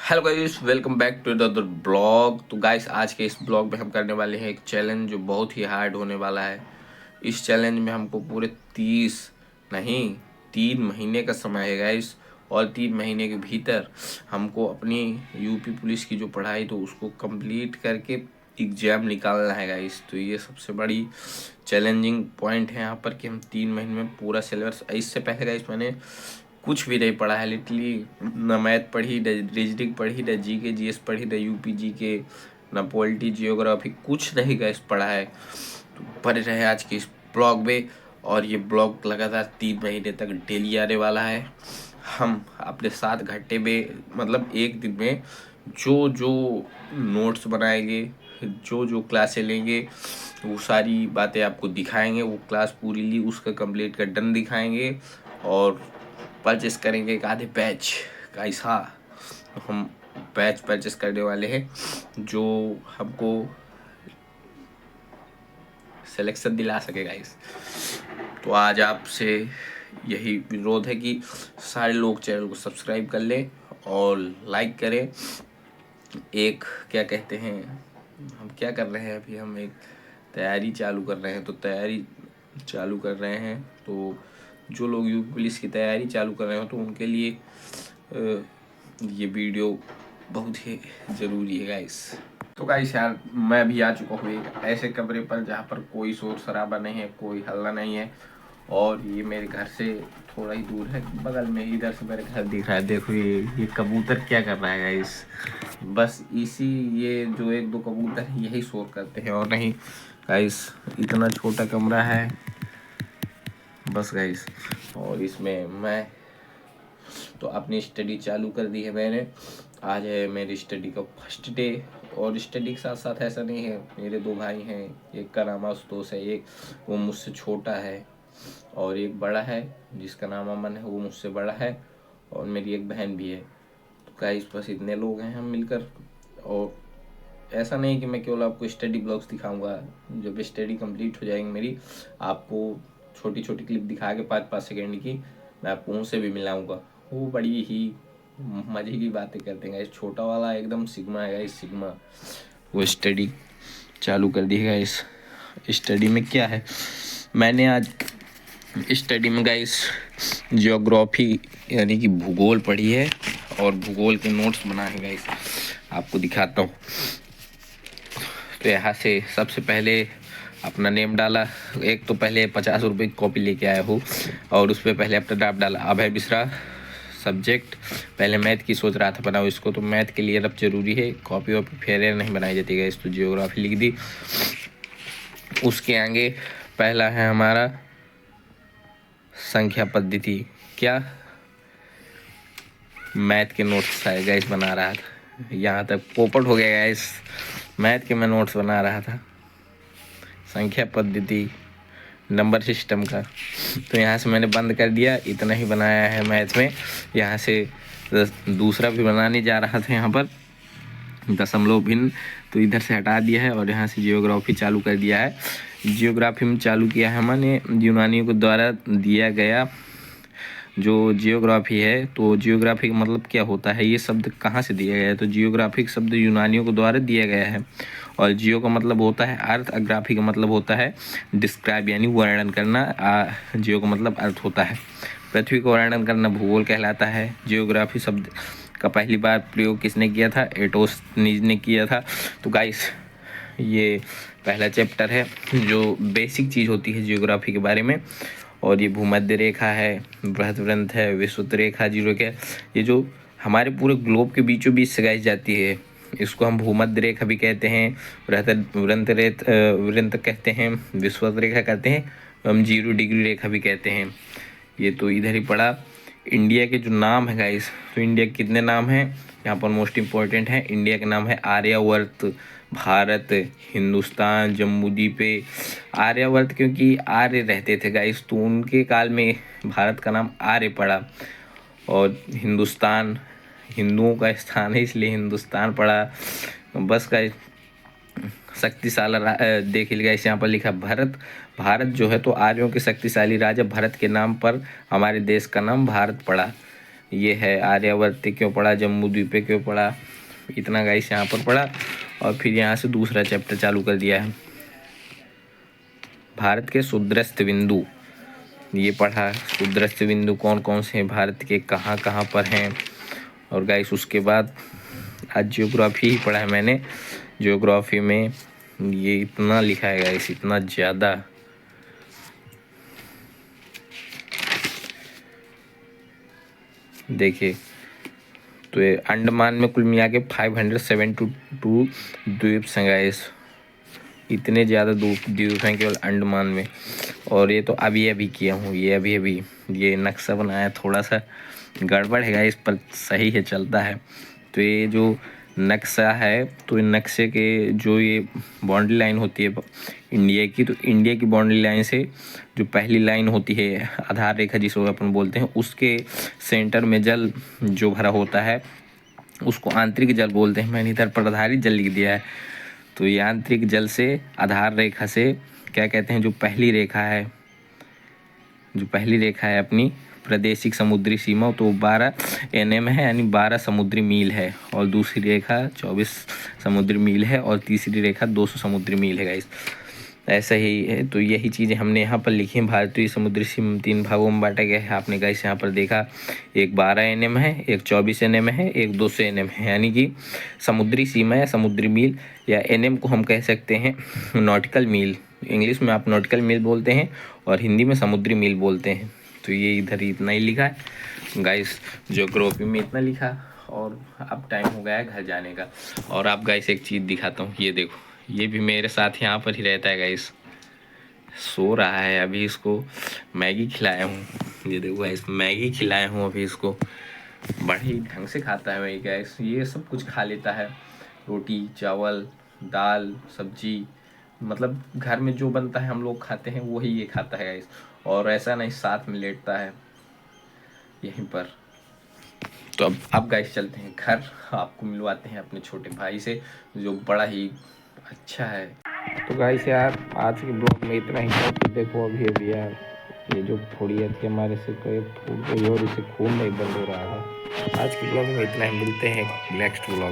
Hello guys, welcome back to the blog. तो guys, आज के इस ब्लॉग में हम करने वाले हैं एक चैलेंज जो बहुत ही हार्ड होने वाला है। इस चैलेंज में हमको पूरे 30 नहीं 3 महीने का समय है गाइस। और 3 महीने के भीतर हमको अपनी यूपी पुलिस की जो पढ़ाई तो उसको कंप्लीट करके एग्जाम निकालना है गाइस। तो ये सबसे बड़ी चैलेंजिंग पॉइंट है यहाँ पर कि हम 3 महीने में पूरा सिलेबस। इससे पहले गाइस मैंने कुछ भी नहीं पढ़ा है लिटरली। न मैथ पढ़ी, न रीजनिंग पढ़ी, न जी के जीएस पढ़ी, न यूपी जी के, न पॉलिटी जियोग्राफी, कुछ नहीं गैस पढ़ा है। तो पढ़ रहे हैं आज के इस ब्लॉग में। और ये ब्लॉग लगातार 3 महीने तक डेली आने वाला है। हम अपने 7 घंटे में मतलब एक दिन में जो जो नोट्स बनाएंगे, जो जो क्लासें लेंगे, वो सारी बातें आपको दिखाएंगे। वो क्लास पूरी ली उसका कंप्लीट का डन दिखाएंगे और परचेस करेंगे एक आधे बैच गाइस। हाँ, हम बैच परचेस करने वाले हैं जो हमको सिलेक्शन दिला सके गाइस। तो आज आपसे यही विरोध है कि सारे लोग चैनल को सब्सक्राइब कर लें और लाइक करें। एक क्या कहते हैं, हम क्या कर रहे हैं अभी, हम एक तैयारी चालू कर रहे हैं। तो तैयारी चालू कर रहे हैं तो जो लोग यूपी पुलिस की तैयारी चालू कर रहे हो तो उनके लिए ये वीडियो बहुत ही ज़रूरी है गाइस। तो गाइस यार, मैं अभी आ चुका हूँ एक ऐसे कमरे पर जहाँ पर कोई शोर शराबा नहीं है, कोई हल्ला नहीं है। और ये मेरे घर से थोड़ा ही दूर है, बगल में इधर से मेरे घर दिख रहा है। देखो ये कबूतर क्या कर रहा है गाइस। बस इसी ये जो एक दो कबूतर यही शोर करते हैं और नहीं गाइस। इतना छोटा कमरा है बस गाइस। और इसमें मैं तो अपनी स्टडी चालू कर दी है मैंने। आज है मेरी स्टडी का फर्स्ट डे। और स्टडी के साथ साथ ऐसा नहीं है, मेरे 2 भाई हैं। एक का नाम आशुतोष है, एक वो मुझसे छोटा है, और एक बड़ा है जिसका नाम अमन है, वो मुझसे बड़ा है। और मेरी एक बहन भी है। तो गाइस बस इतने लोग हैं हम मिलकर। और ऐसा नहीं कि मैं केवल आपको स्टडी ब्लॉग्स दिखाऊंगा। जब स्टडी कंप्लीट हो जाएंगी मेरी, आपको छोटी छोटी क्लिप दिखा के 5-5 सेकेंड की मैं आपको उनसे भी मिलाऊंगा। वो बड़ी ही मजे की बातें करते हैं। इस छोटा वाला एकदम सिग्मा है, इस सिग्मा वो स्टडी चालू कर दी है। इस स्टडी में क्या है, मैंने आज स्टडी में गाइस जियोग्राफी यानी कि भूगोल पढ़ी है और भूगोल के नोट्स बनाए हैं गाइस। आपको दिखाता हूँ। तो यहाँ से सबसे पहले अपना नेम डाला। एक तो पहले 50 रुपये की कॉपी लेके आया हूँ और उस पर पहले अपना नाम डाला, अभय मिश्रा। सब्जेक्ट पहले मैथ की सोच रहा था बनाओ इसको, तो मैथ के लिए रब जरूरी है, कॉपी वॉपी फेयर नहीं बनाई जाती है। इस तो जियोग्राफी लिख दी। उसके आगे पहला है हमारा संख्या पद्धति। क्या मैथ के नोट्स है गैस बना रहा था। यहाँ तक पोपट हो गया गैस, मैथ के मैं नोट्स बना रहा था संख्या पद्धति नंबर सिस्टम का। तो यहाँ से मैंने बंद कर दिया, इतना ही बनाया है मैथ में। यहाँ से दूसरा भी बनाने जा रहा था, यहाँ पर दशमलव भिन्न, तो इधर से हटा दिया है और यहाँ से जियोग्राफी चालू कर दिया है। जियोग्राफी में चालू किया है मैंने यूनानियों के द्वारा दिया गया जो जियोग्राफी है। तो जियोग्राफी का मतलब क्या होता है, ये शब्द कहाँ से दिया गया है, तो जियोग्राफिक शब्द यूनानियों के द्वारा दिया गया है। और जियो का मतलब होता है अर्थ, ग्राफी का मतलब होता है डिस्क्राइब यानी वर्णन करना। जियो का मतलब अर्थ होता है। पृथ्वी का वर्णन करना भूगोल कहलाता है। जियोग्राफी शब्द का पहली बार प्रयोग किसने किया था, एटोस्नीज ने किया था। तो गाइस ये पहला चैप्टर है जो बेसिक चीज़ होती है जियोग्राफी के बारे में। और ये भूमध्य रेखा है, बृहस्पति है, विषुवत रेखा, जीरो के ये जो हमारे पूरे ग्लोब के बीचों बीच से गाइस जाती है, इसको हम भूमध्य रेखा भी कहते हैं, वृंत कहते हैं, विषुवत रेखा कहते हैं, हम 0 डिग्री रेखा भी कहते हैं। ये तो इधर ही पड़ा। इंडिया के जो नाम है गाइस, तो इंडिया के कितने नाम हैं यहाँ पर मोस्ट इम्पोर्टेंट है। इंडिया का नाम है आर्यावर्त, भारत, हिंदुस्तान, जम्बूद्वीप। आर्यावर्त क्योंकि आर्य रहते थे गाइस, तो उनके काल में भारत का नाम आर्य पड़ा। और हिंदुस्तान हिंदुओं का स्थान है इसलिए हिंदुस्तान पड़ा। बस गाइस शक्तिशाली देख लीजिएगा, इस यहाँ पर लिखा भरत। भारत जो है तो आर्यों के शक्तिशाली राजा भरत के नाम पर हमारे देश का नाम भारत पड़ा। ये है आर्यावर्त क्यों पढ़ा, जम्बू द्वीप क्यों पढ़ा, इतना गाइस यहाँ पर पढ़ा। और फिर यहाँ से दूसरा चैप्टर चालू कर दिया है, भारत के सूर्यास्त बिंदु, ये पढ़ा सूर्यास्त बिंदु कौन कौन से हैं भारत के, कहाँ कहाँ पर हैं। और गाइस उसके बाद आज ज्योग्राफी ही पढ़ा है मैंने। ज्योग्राफी में ये इतना लिखा है गाइस, इतना ज़्यादा, देखिए। तो ये अंडमान में कुल मिला के 572 द्वीप हैं गाइस, इतने ज़्यादा द्वीप हैं केवल अंडमान में। और ये तो अभी किया हूँ, ये अभी ये नक्शा बनाया, थोड़ा सा गड़बड़ है गाइस पर सही है, चलता है। तो ये जो नक्शा है, तो नक्शे के जो ये बाउंड्री लाइन होती है इंडिया की, तो इंडिया की बाउंड्री लाइन से जो पहली लाइन होती है आधार रेखा जिसको अपन बोलते हैं, उसके सेंटर में जल जो भरा होता है उसको आंतरिक जल बोलते हैं। मैंने इधर पर आधारित जल लिख दिया है। तो ये आंतरिक जल से आधार रेखा से क्या कहते हैं, जो पहली रेखा है अपनी प्रादेशिक समुद्री सीमा, तो 12 NM है, यानी 12 समुद्री मील है। और दूसरी रेखा 24 समुद्री मील है, और तीसरी रेखा 200 समुद्री मील है गाइस, ऐसा ही है। तो यही चीज़ें हमने यहाँ पर लिखी हैं। भारतीय समुद्री सीमा 3 भागों में बांटा गया है, आपने गाइस यहाँ पर देखा, एक 12 NM है, एक 24 NM है, एक 200 NM है। यानी कि समुद्री सीमा या समुद्री मील या NM को हम कह सकते हैं नॉटिकल मील, इंग्लिश में आप नॉटिकल मील बोलते हैं और हिंदी में समुद्री मील बोलते हैं। तो ये इधर इतना ही लिखा है गाइस, ज्योग्राफी में इतना लिखा। और अब टाइम हो गया है घर जाने का। और आप गाइस एक चीज़ दिखाता हूँ, ये देखो, ये भी मेरे साथ यहाँ पर ही रहता है गाइस, सो रहा है। अभी इसको मैगी खिलाया हूँ, ये देखो गाइस, मैगी खिलाया हूँ अभी इसको, बड़े ढंग से खाता है मैगी गाइस, ये सब कुछ खा लेता है, रोटी चावल दाल सब्जी, मतलब घर में जो बनता है हम लोग खाते हैं वही ये खाता है गाइस। और ऐसा नहीं साथ में लेटता है यहीं पर। तो अब गाइस चलते हैं घर, आपको मिलवाते हैं अपने छोटे भाई से जो बड़ा ही अच्छा है। तो गाइस यार आज के ब्लॉग में इतना ही था। तो देखो अभी यार ये जो थोड़ी थी हमारे से फूट गई और इसे खून नहीं बंद हो रहा था। आज के ब्लॉग में इतना ही, मिलते हैं नेक्स्ट ब्लॉग में।